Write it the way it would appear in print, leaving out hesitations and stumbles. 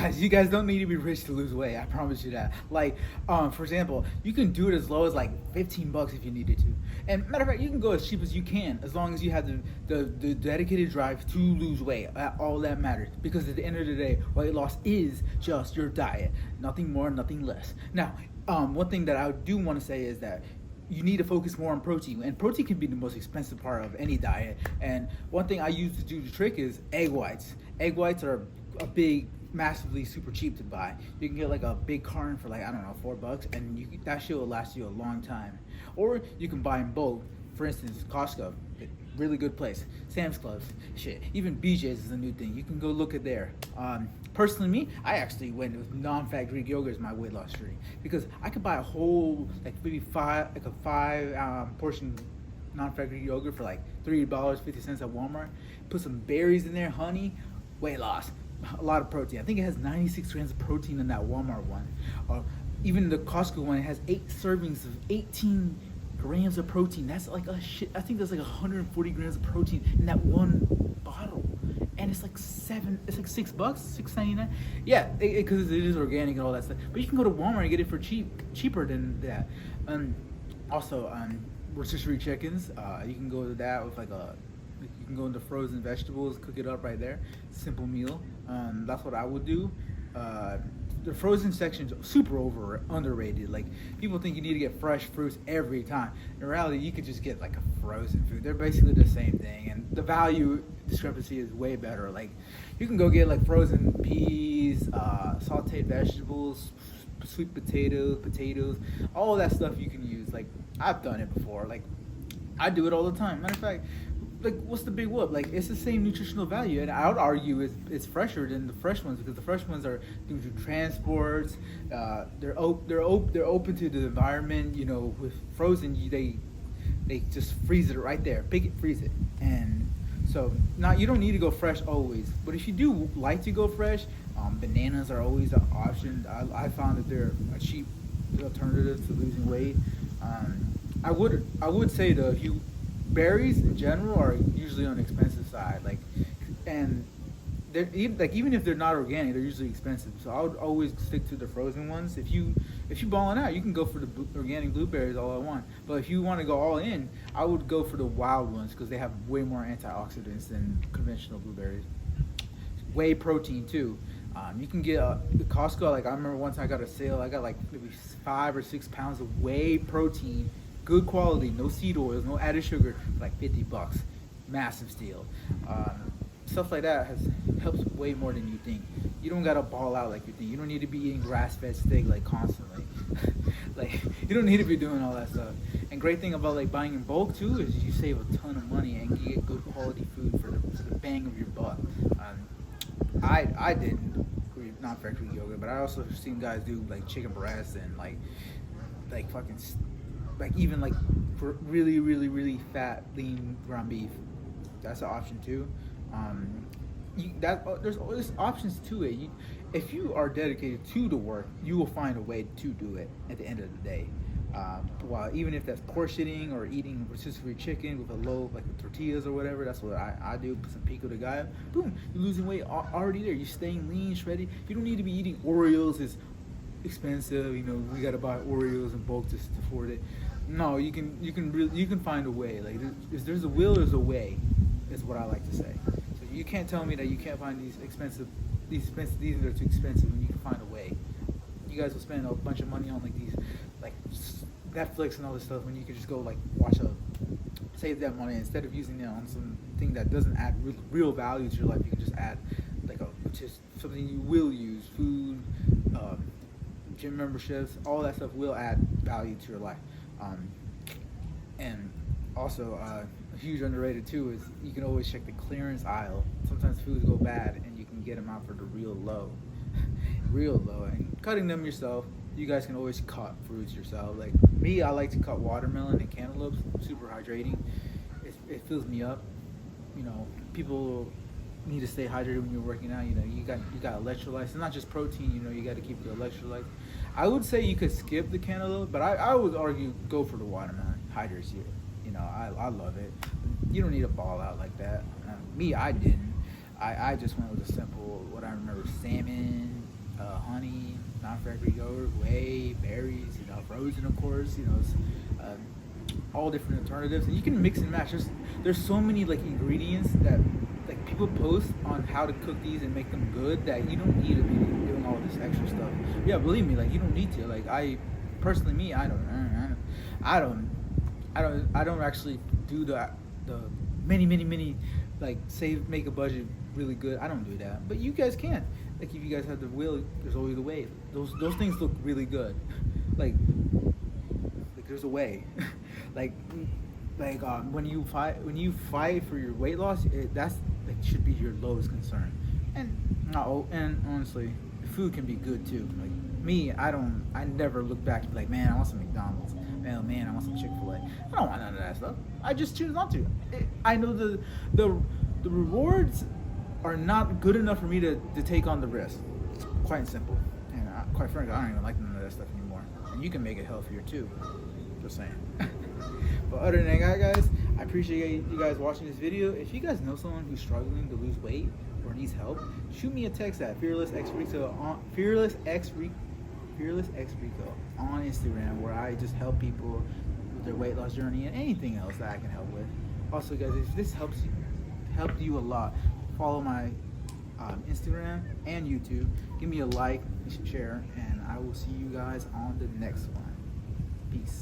Guys, you guys don't need to be rich to lose weight. I promise you that. Like, for example, you can do it as low as like $15 if you needed to. And matter of fact, you can go as cheap as you can, as long as you have the dedicated drive to lose weight. All that matters. Because at the end of the day, weight loss is just your diet. Nothing more, nothing less. Now, one thing that I do want to say is that you need to focus more on protein, and protein can be the most expensive part of any diet. And one thing I use to do the trick is egg whites. Egg whites are a big, massively super cheap to buy. You can get like a big carton for like, I don't know, $4, and that shit will last you a long time. Or you can buy in bulk. For instance, Costco, really good place. Sam's Club, shit. Even BJ's is a new thing. You can go look at there. Personally, me, I actually went with non-fat Greek yogurt as my weight loss treat, because I could buy a whole like maybe five portion non-fat Greek yogurt for like $3.50 at Walmart. Put some berries in there, honey, weight loss. A lot of protein. I think it has 96 grams of protein in that Walmart one. Even the Costco one, it has 8 servings of 18 grams of protein. That's like a shit. I think there's like 140 grams of protein in that one bottle, and it's like It's like $6, $6.99. Yeah, because it is organic and all that stuff. But you can go to Walmart and get it for cheaper than that. Also, rotisserie chickens. You can go to that with like a. You can go into frozen vegetables, cook it up right there. Simple meal. That's what I would do. The frozen section's super underrated. Like, people think you need to get fresh fruits every time. In reality, you could just get like a frozen food. They're basically the same thing, and the value discrepancy is way better. Like, you can go get like frozen peas, sauteed vegetables, sweet potatoes, all that stuff you can use. Like, I've done it before. Like, I do it all the time. Matter of fact, like, what's the big whoop? Like, it's the same nutritional value, and I would argue it's fresher than the fresh ones, because the fresh ones are due to transports. They're open to the environment. You know, with frozen, they just freeze it right there, pick it, freeze it, and so now you don't need to go fresh always. But if you do like to go fresh, bananas are always an option. I found that they're a cheap alternative to losing weight. I would say though, if you berries in general are usually on the expensive side, like, and they're even if they're not organic, they're usually expensive. So I would always stick to the frozen ones. If you balling out, you can go for the organic blueberries all I want. But if you want to go all in, I would go for the wild ones, because they have way more antioxidants than conventional blueberries. Whey protein too. You can get the Costco. Like, I remember once I got a sale. I got like maybe 5 or 6 pounds of whey protein. Good quality, no seed oils, no added sugar, for like $50. Massive steal. Stuff like that helps way more than you think. You don't gotta ball out like you think. You don't need to be eating grass-fed steak like constantly. Like, you don't need to be doing all that stuff. And great thing about like buying in bulk too is you save a ton of money and you get good quality food for the bang of your buck. I didn't not factory yoga, but I also seen guys do like chicken breasts and like fucking like even like for really really really fat lean ground beef. That's an option too. There's always options to it. If you are dedicated to the work, you will find a way to do it at the end of the day. While even if that's portioning or eating rotisserie chicken with a low like tortillas or whatever, that's what I do. Put some pico de gallo, boom, you're losing weight already there. You're staying lean, shredded. You don't need to be eating Oreos. It's expensive. You know, we gotta buy Oreos in bulk just to afford it. No, you can find a way. Like, if there's a will, there's a way. Is what I like to say. So you can't tell me that you can't find these that are too expensive when you can find a way. You guys will spend a bunch of money on like these, like Netflix and all this stuff, when you could just go like save that money instead of using it on something that doesn't add real value to your life. You can just add like just something you will use, food, gym memberships, all that stuff will add value to your life. And also, a huge underrated too is you can always check the clearance aisle. Sometimes foods go bad and you can get them out for the real low. And cutting them yourself, you guys can always cut fruits yourself. Like me, I like to cut watermelon and cantaloupes. Super hydrating. It fills me up. You know, people need to stay hydrated when you're working out. You know, you got electrolytes. It's not just protein. You know, you got to keep the electrolytes. I would say you could skip the cantaloupe, but I would argue go for the watermelon. Hydrates you. You know, I love it. You don't need to ball out like that. Me, I didn't. I just went with a simple, what I remember, salmon, for every goer, whey, berries, frozen, of course, all different alternatives, and you can mix and match. There's so many like ingredients that like people post on how to cook these and make them good that you don't need to be doing all this extra stuff. Yeah, believe me, like you don't need to. Like I personally, I don't actually do the many like make a budget really good. I don't do that, but you guys can. Like if you guys have the will, there's always a way. Those things look really good. like there's a way. like when you fight for your weight loss, that's like should be your lowest concern. And honestly, food can be good too. Like me, I never look back and be like, man, I want some McDonald's. Man, I want some Chick-fil-A. I don't want none of that stuff. I just choose not to. I know the rewards are not good enough for me to take on the risk. Quite simple. And quite frankly, I don't even like none of that stuff anymore. And you can make it healthier too. Just saying. But other than that, guys, I appreciate you guys watching this video. If you guys know someone who's struggling to lose weight or needs help, shoot me a text at fearlessxrico on Instagram, where I just help people with their weight loss journey and anything else that I can help with. Also, guys, if this helped you a lot, follow my Instagram and YouTube. Give me a like, share, and I will see you guys on the next one. Peace.